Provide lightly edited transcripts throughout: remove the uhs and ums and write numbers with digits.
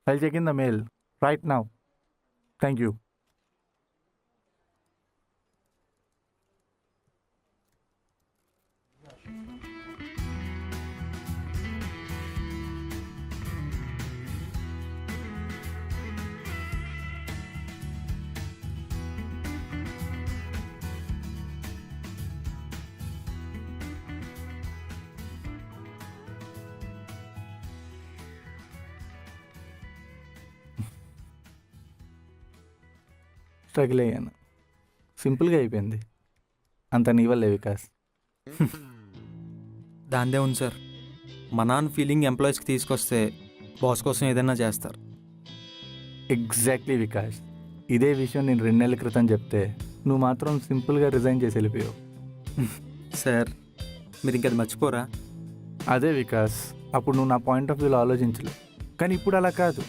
I'll check in the mail right now. Thank you. Struggle అయ్యాను. సింపుల్గా అయిపోయింది. అంత నీ వల్లే వికాస్. దాందే ఉంది సార్. మా నాన్న ఫీలింగ్ ఎంప్లాయీస్కి తీసుకొస్తే బాస్ కోసం ఏదైనా చేస్తారు. ఎగ్జాక్ట్లీ వికాస్. ఇదే విషయం నేను 2 నెలల క్రితం చెప్తే నువ్వు మాత్రం సింపుల్గా రిజైన్ చేసి వెళ్ళిపోయావు. సార్ మీరు ఇంకది మర్చిపోరా? అదే వికాస్, అప్పుడు నువ్వు నా పాయింట్ ఆఫ్ వ్యూలో ఆలోచించలేవు. కానీ ఇప్పుడు అలా కాదు.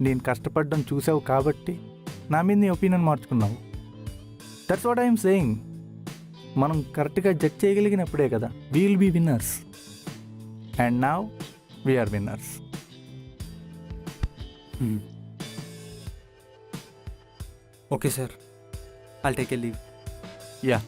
నేను కష్టపడడం చూసావు కాబట్టి నా మీద నీ ఒపీనియన్ మార్చుకున్నావు. That's what I'm saying. మనం కరెక్ట్గా జడ్జ్ చేయగలిగినప్పుడే కదా we will be winners. And now we're winners. Okay sir, I'll take a leave. Yeah.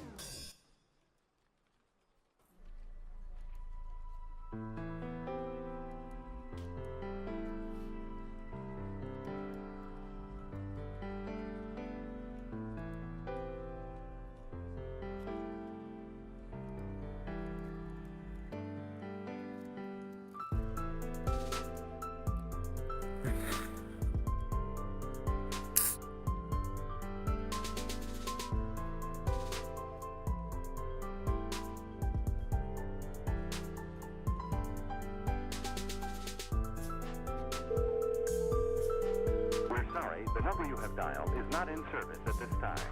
Sorry, the number you have dialed is not in service at this time.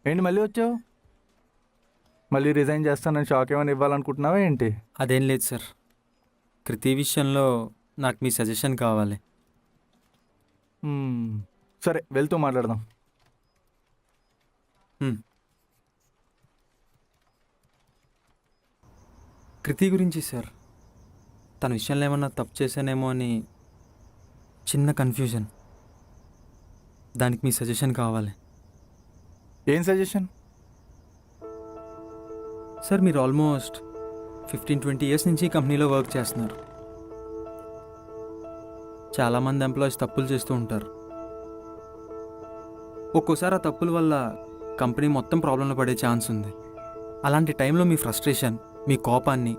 ఏంటి మళ్ళీ వచ్చావు? మళ్ళీ resign చేస్తానని shock ఏమైనా ఇవ్వాలనుకుంటున్నావా ఏంటి? అదేం లేదు సార్. కృతి విషయంలో నాకు మీ సజెషన్ కావాలి. సరే, వెళ్తూ మాట్లాడదాం. కృతి గురించి సార్, తన విషయంలో ఏమన్నా తప్పు చేశానేమో అని చిన్న కన్ఫ్యూజన్. దానికి మీ సజెషన్ కావాలి. ఏం సజెషన్? సార్ మీరు ఆల్మోస్ట్ 15-20 ఇయర్స్ నుంచి ఈ కంపెనీలో వర్క్ చేస్తున్నారు. చాలామంది ఎంప్లాయీస్ తప్పులు చేస్తూ ఉంటారు. ఒక్కోసారి ఆ తప్పుల వల్ల కంపెనీ మొత్తం ప్రాబ్లంలో పడే ఛాన్స్ ఉంది. అలాంటి టైంలో మీ ఫ్రస్ట్రేషన్, మీ కోపాన్ని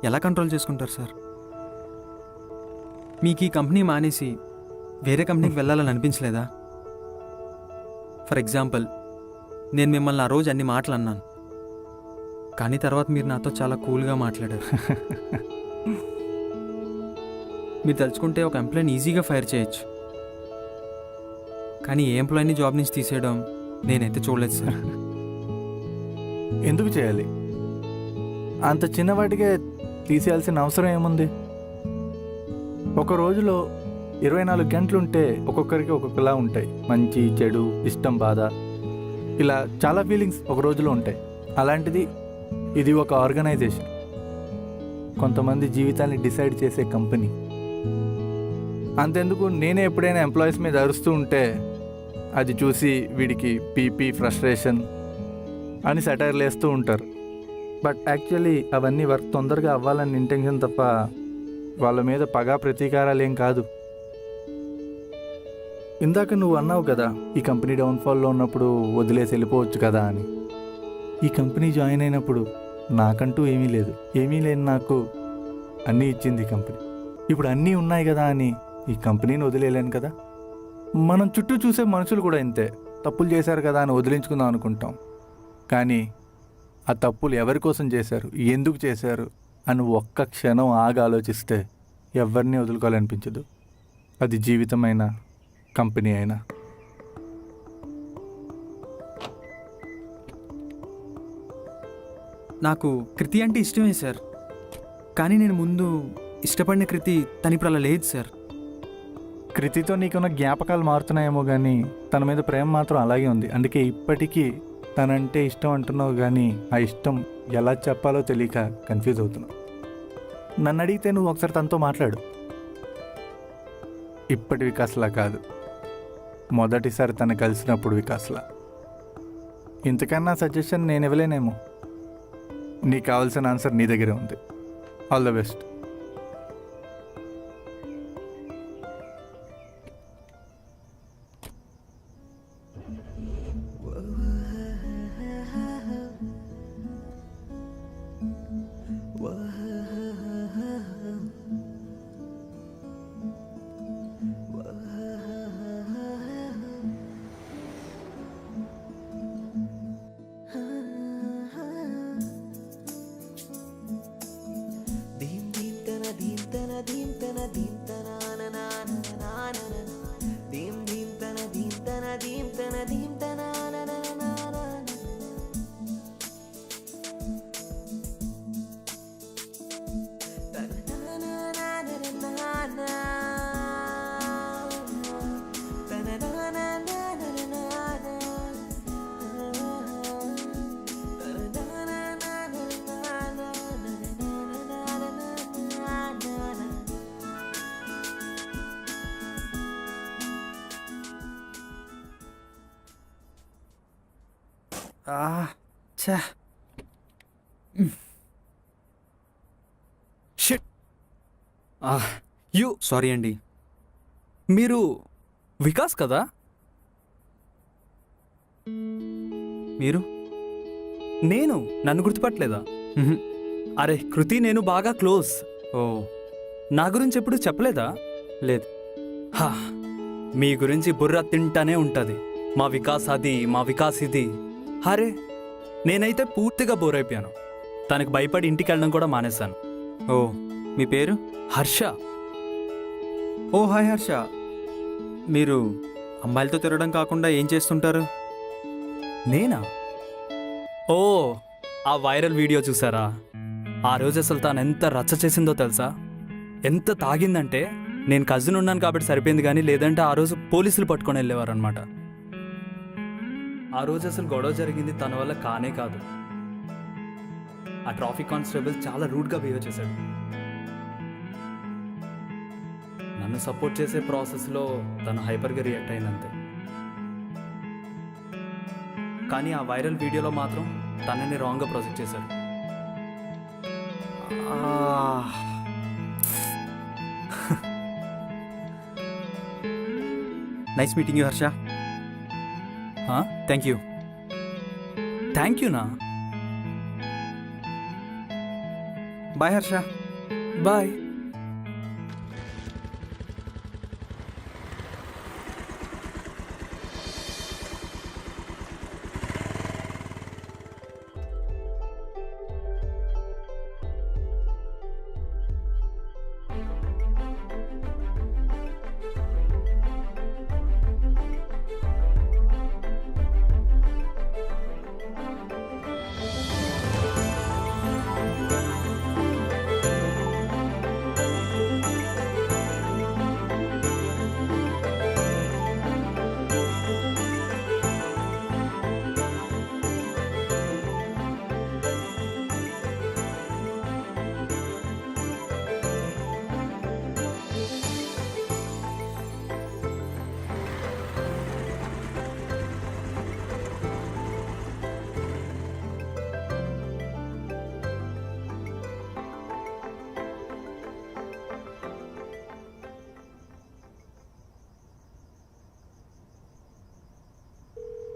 ఎలా కంట్రోల్ చేసుకుంటారు సార్? మీకు ఈ కంపెనీ మానేసి వేరే కంపెనీకి వెళ్ళాలని అనిపించలేదా? ఫర్ ఎగ్జాంపుల్, నేను మిమ్మల్ని ఆ రోజు అన్ని మాటలు అన్నాను, కానీ తర్వాత మీరు నాతో చాలా కూల్గా మాట్లాడారు. మీరు తలుచుకుంటే ఒక ఎంప్లాయీని ఈజీగా ఫైర్ చేయొచ్చు, కానీ ఏ ఎంప్లాయీని జాబ్ నుంచి తీసేయడం నేనైతే చూడలేదు సార్. ఎందుకు చేయాలి? అంత చిన్నవాటికే తీసేయాల్సిన అవసరం ఏముంది? ఒక రోజులో 24 గంటలుంటే ఒక్కొక్కరికి ఒక్కొక్కలా ఉంటాయి. మంచి, చెడు, ఇష్టం, బాధ, ఇలా చాలా ఫీలింగ్స్ ఒక రోజులో ఉంటాయి. అలాంటిది ఇది ఒక ఆర్గనైజేషన్, కొంతమంది జీవితాన్ని డిసైడ్ చేసే కంపెనీ. అంతెందుకు, నేనే ఎప్పుడైనా ఎంప్లాయీస్ మీద అరుస్తూ ఉంటే అది చూసి వీడికి పీపీ, ఫ్రస్ట్రేషన్ అని సెటైర్లు వేస్తూ ఉంటారు. బట్ యాక్చువల్లీ అవన్నీ వర్క్ తొందరగా అవ్వాలని ఇంటెన్షన్ తప్ప వాళ్ళ మీద పగా ప్రతీకారాలు ఏం కాదు. ఇందాక నువ్వు అన్నావు కదా, ఈ కంపెనీ డౌన్ఫాల్లో ఉన్నప్పుడు వదిలేసి వెళ్ళిపోవచ్చు కదా అని. ఈ కంపెనీ జాయిన్ అయినప్పుడు నాకంటూ ఏమీ లేదు. ఏమీ లేని నాకు అన్నీ ఇచ్చింది ఈ కంపెనీ. ఇప్పుడు అన్నీ ఉన్నాయి కదా అని ఈ కంపెనీని వదిలేయలేను కదా. మనం చుట్టూ చూసే మనుషులు కూడా ఇంతే. తప్పులు చేశారు కదా అని వదిలించుకుందాం అనుకుంటాం, కానీ ఆ తప్పులు ఎవరి కోసం చేశారు, ఎందుకు చేశారు అని ఒక్క క్షణం ఆగి ఆలోచిస్తే ఎవరిని వదులుకోవాలనిపించదు. అది జీవితమైనా, కంపెనీ అయినా. నాకు కృతి అంటే ఇష్టమే సార్, కానీ నేను ముందు ఇష్టపడిన కృతి తను ఇప్పుడు అలా లేదు సార్. కృతితో నీకున్న జ్ఞాపకాలు మారుతున్నాయేమో కానీ తన మీద ప్రేమ మాత్రం అలాగే ఉంది. అందుకే ఇప్పటికీ తనంటే ఇష్టం అంటున్నావు కానీ ఆ ఇష్టం ఎలా చెప్పాలో తెలియక కన్ఫ్యూజ్ అవుతున్నావు. నన్ను అడిగితే నువ్వు ఒకసారి తనతో మాట్లాడు. ఇప్పటి వికాస్లా కాదు, మొదటిసారి తను కలిసినప్పుడు వికాస్లా. ఇంతకన్నా సజెషన్ నేను ఇవ్వలేనేమో. నీకు కావాల్సిన ఆన్సర్ నీ దగ్గరే ఉంది. All the best. ఛా, షిట్. యూ సారీ అండి. మీరు వికాస్ కదా? మీరు? నేను నన్ను గుర్తుపట్టలేదా? మ్హూ. అరే కృతి నేను బాగా క్లోజ్. ఓ నా గురించి ఎప్పుడు చెప్పలేదా? లేదు. హా, మీ గురించి బుర్ర తింటానే ఉంటుంది. మా వికాస్ అది, మా వికాస్ ఇది. అరే నేనైతే పూర్తిగా బోర్ అయిపోయాను. తనకు భయపడి ఇంటికి వెళ్ళడం కూడా మానేశాను. ఓ మీ పేరు? హర్ష. ఓ హాయ్ హర్ష. మీరు అమ్మాయిలతో తిరగడం కాకుండా ఏం చేస్తుంటారు? నేనా? ఓ ఆ వైరల్ వీడియో చూసారా? ఆ రోజు అసలు తాను ఎంత రచ్చ చేసిందో తెలుసా? ఎంత తాగిందంటే నేను కజిన్ ఉన్నాను కాబట్టి సరిపోయింది, కానీ లేదంటే ఆ రోజు పోలీసులు పట్టుకొని వెళ్ళేవారు అనమాట. ఆ రోజు అసలు గొడవ జరిగింది తన వల్ల కానే కాదు. ఆ ట్రాఫిక్ కానిస్టేబుల్ చాలా రూడ్గా బిహేవ్ చేశాడు. నన్ను సపోర్ట్ చేసే ప్రాసెస్లో తను హైపర్గా రియాక్ట్ అయిందంతే. కానీ ఆ వైరల్ వీడియోలో మాత్రం తనని రాంగ్గా ప్రొజెక్ట్ చేశారు. Nice meeting you Harsha. Thank you. Thank యూనా? Bye Harsha. Bye.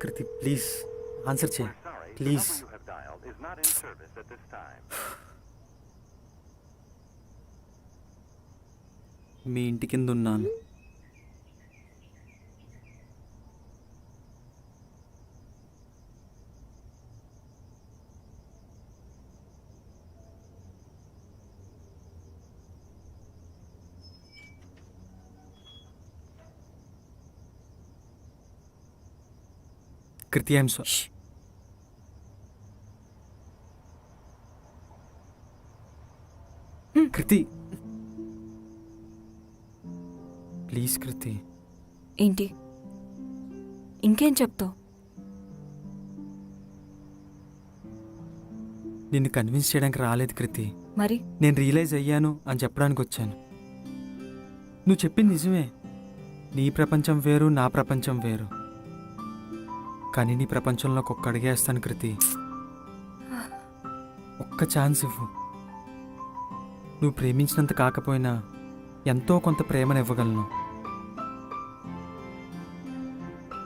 Kriti please answer చేయి We're sorry. The please. number you have dialed is not in service at this time. మీ ఇంటి కింద ఉన్నాను. కృతి ఐఎమ్ సారీ. కృతి ప్లీజ్ కృతి. ఏంటి ఇంకేం చెప్తావు? నిన్ను కన్విన్స్ చేయడానికి రాలేదు కృతి. మరి నేను రియలైజ్ అయ్యాను అని చెప్పడానికి వచ్చాను. నువ్వు చెప్పింది నిజమే. నీ ప్రపంచం వేరు, నా ప్రపంచం వేరు. కానీ నీ ప్రపంచంలోకి ఒక్క అడిగేస్తాను కృతి. ఒక్క ఛాన్స్ ఇవ్వు. నువ్వు ప్రేమించినంత కాకపోయినా ఎంతో కొంత ప్రేమను ఇవ్వగలను.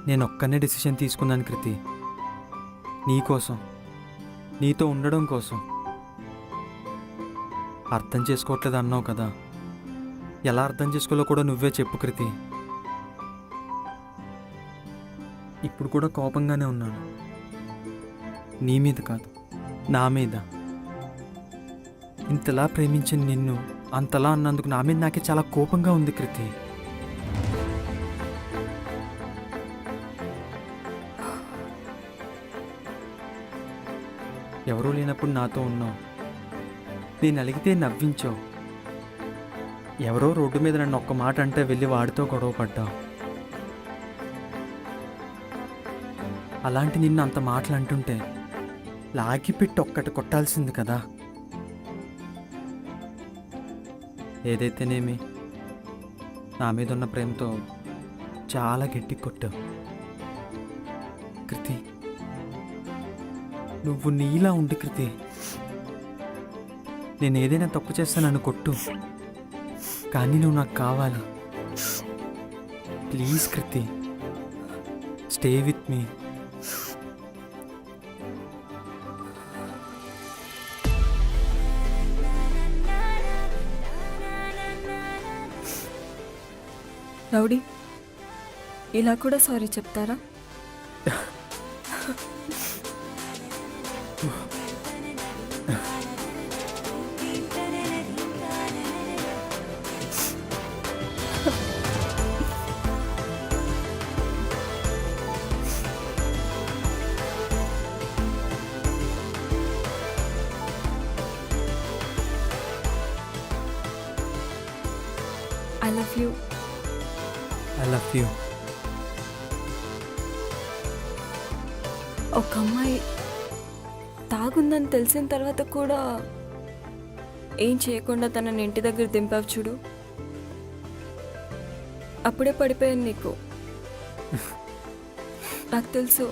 నేను ఒక్కనే డెసిషన్ తీసుకున్నాను కృతి. నీకోసం, నీతో ఉండడం కోసం. అర్థం చేసుకోవట్లేదు అన్నావు కదా, ఎలా అర్థం చేసుకోవాలో కూడా నువ్వే చెప్పు కృతి. ఇప్పుడు కూడా కోపంగానే ఉన్నాను. నీ మీద కాదు, నా మీద. ఇంతలా ప్రేమించిన నిన్ను అంతలా అన్నందుకు నా మీద నాకే చాలా కోపంగా ఉంది కృతి. ఎవరూ లేనప్పుడు నాతో ఉన్నావు. నేను అలిగితే నవ్వించావు. ఎవరో రోడ్డు మీద నన్ను ఒక్క మాట అంటే వెళ్ళి వాడితో గొడవ పడ్డావు. అలాంటి నిన్ను అంత మాటలు అంటుంటే లాగిపెట్టి ఒక్కటి కొట్టాల్సింది కదా. ఏదైతేనేమి నా మీద ఉన్న ప్రేమతో చాలా గట్టి కొట్టావు కృతి. నువ్వు నీలా ఉండి కృతి. నేను ఏదైనా తప్పు చేస్తా నన్ను కొట్టు, కానీ నువ్వు నాకు కావాలి. Please Kriti, stay with me. Rowdy, ఇలా కూడా సారీ చెప్తారా? I love you. I love you. ఒక అమ్మాయి తాగుందని తెలిసిన తర్వాత కూడా ఏం చేయకుండా తనని ఇంటి దగ్గర దింపావు చూడు, అప్పుడే పడిపోయాను నీకు. నాకు తెలుసు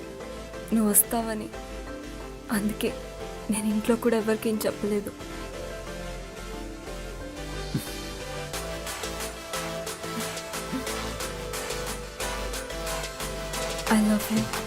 నువ్వు వస్తావని, అందుకే నేను ఇంట్లో కూడా ఎవరికి ఏం చెప్పలేదు. I love you.